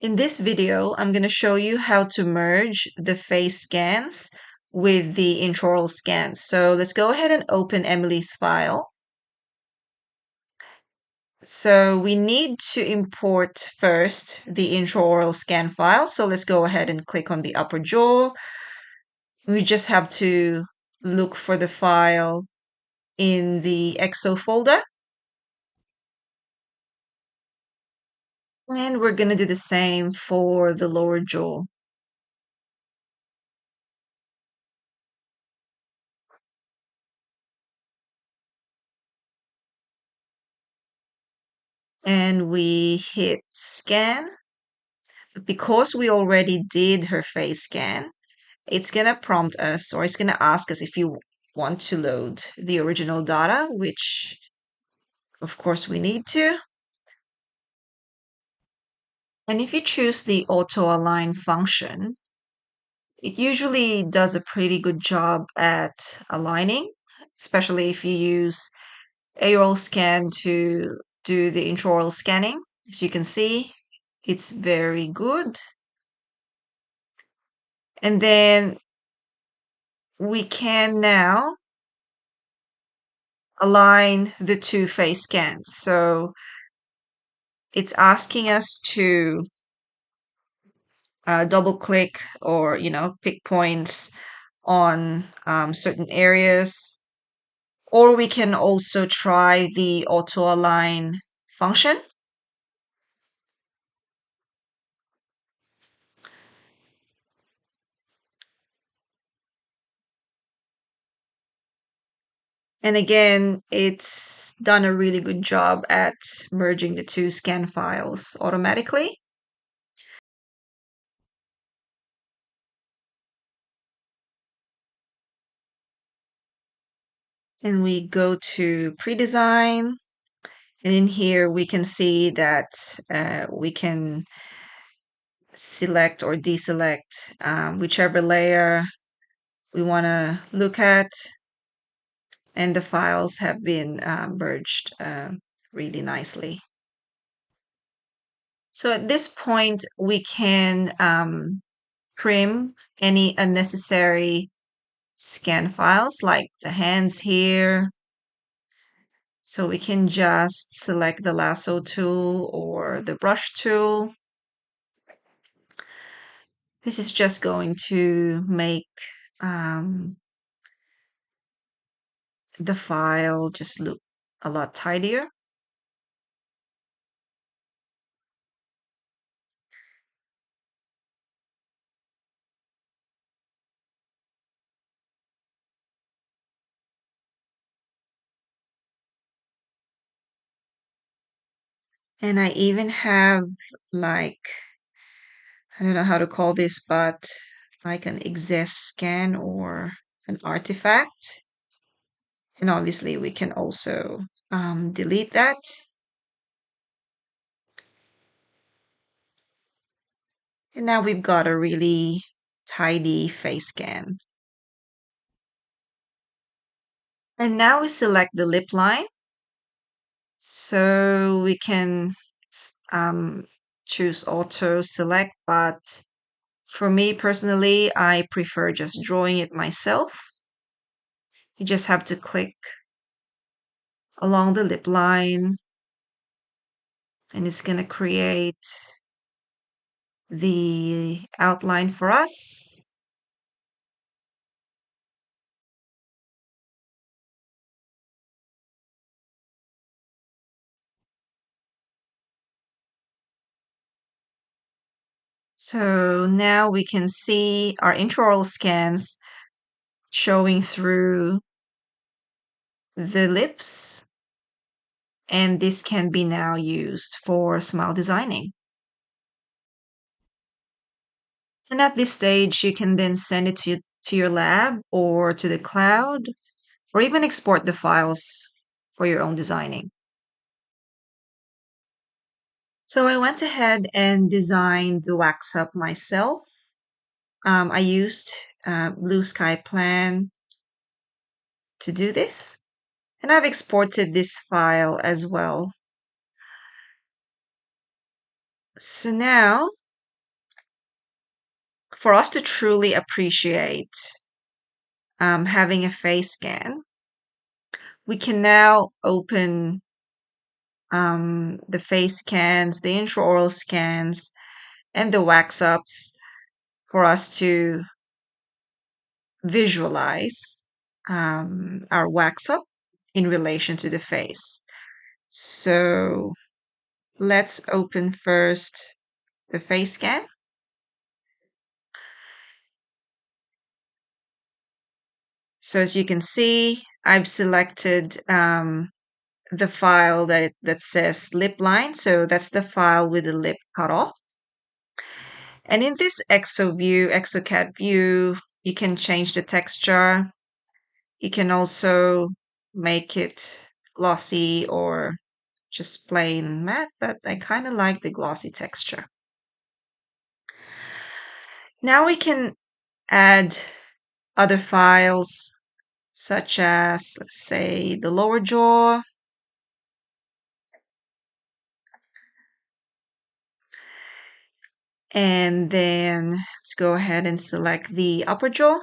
In this video, I'm going to show you how to merge the face scans with the intraoral scans. So let's go ahead and open Emily's file. So we need to import first the intraoral scan file. So let's go ahead and click on the upper jaw. We just have to look for the file in the EXO folder. And we're going to do the same for the lower jaw. And we hit scan. Because we already did her face scan, it's going to prompt us or it's going to ask us if you want to load the original data, which of course we need to. And if you choose the auto align function, it usually does a pretty good job at aligning, especially if you use AORL scan to do the intraoral scanning. As you can see, it's very good. And then we can now align the two face scans. So it's asking us to double click or, pick points on certain areas. Or we can also try the auto align function. And again, it's done a really good job at merging the two scan files automatically. And we go to pre-design. And in here, we can see that we can select or deselect whichever layer we want to look at. And the files have been merged really nicely. So at this point, we can trim any unnecessary scan files like the hands here. So we can just select the lasso tool or the brush tool. This is just going to make the file just look a lot tidier. And I even have like, I don't know how to call this, but like an excess scan or an artifact. And obviously we can also delete that. And now we've got a really tidy face scan. And now we select the lip line. So we can choose auto select, but for me personally, I prefer just drawing it myself. You just have to click along the lip line and it's going to create the outline for us. So now we can see our intraoral scans showing through the lips, and this can be now used for smile designing. And at this stage, you can then send it to your lab or to the cloud, or even export the files for your own designing. So I went ahead and designed the wax up myself. I used Blue Sky Plan to do this, and I've exported this file as well. So now For us to truly appreciate having a face scan, we can now open the face scans, the intraoral scans, and the wax ups for us to visualize our wax up in relation to the face. So let's open first the face scan. So as you can see, I've selected the file that says lip line. So that's the file with the lip cut off. And in this Excad view, you can change the texture. You can also make it glossy or just plain matte, but I kind of like the glossy texture. Now we can add other files such as, let's say, the lower jaw. And then let's go ahead and select the upper jaw.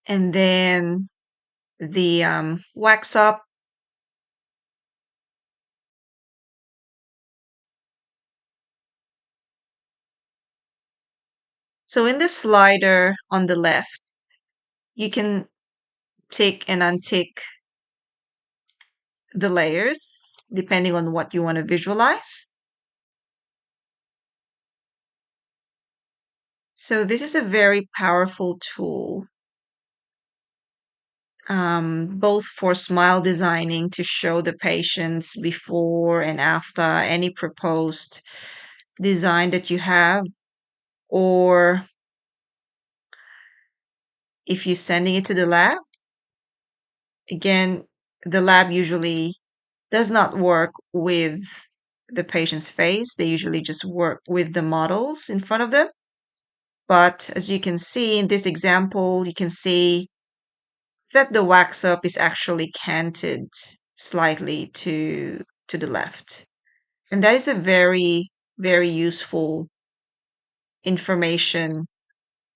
And then the wax up. So in the slider on the left, you can tick and untick the layers depending on what you want to visualize. So this is a very powerful tool, both for smile designing to show the patients before and after any proposed design that you have, or if you're sending it to the lab. Again, the lab usually does not work with the patient's face. They usually just work with the models in front of them. But as you can see in this example, you can see that the wax up is actually canted slightly to the left. And that is a very, very useful information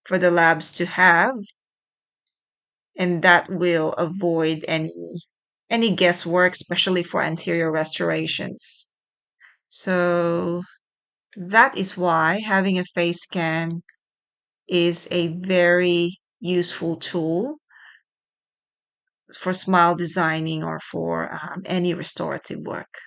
for the labs to have, and that will avoid any guesswork, especially for anterior restorations. So that is why having a face scan is a very useful tool for smile designing or for any restorative work.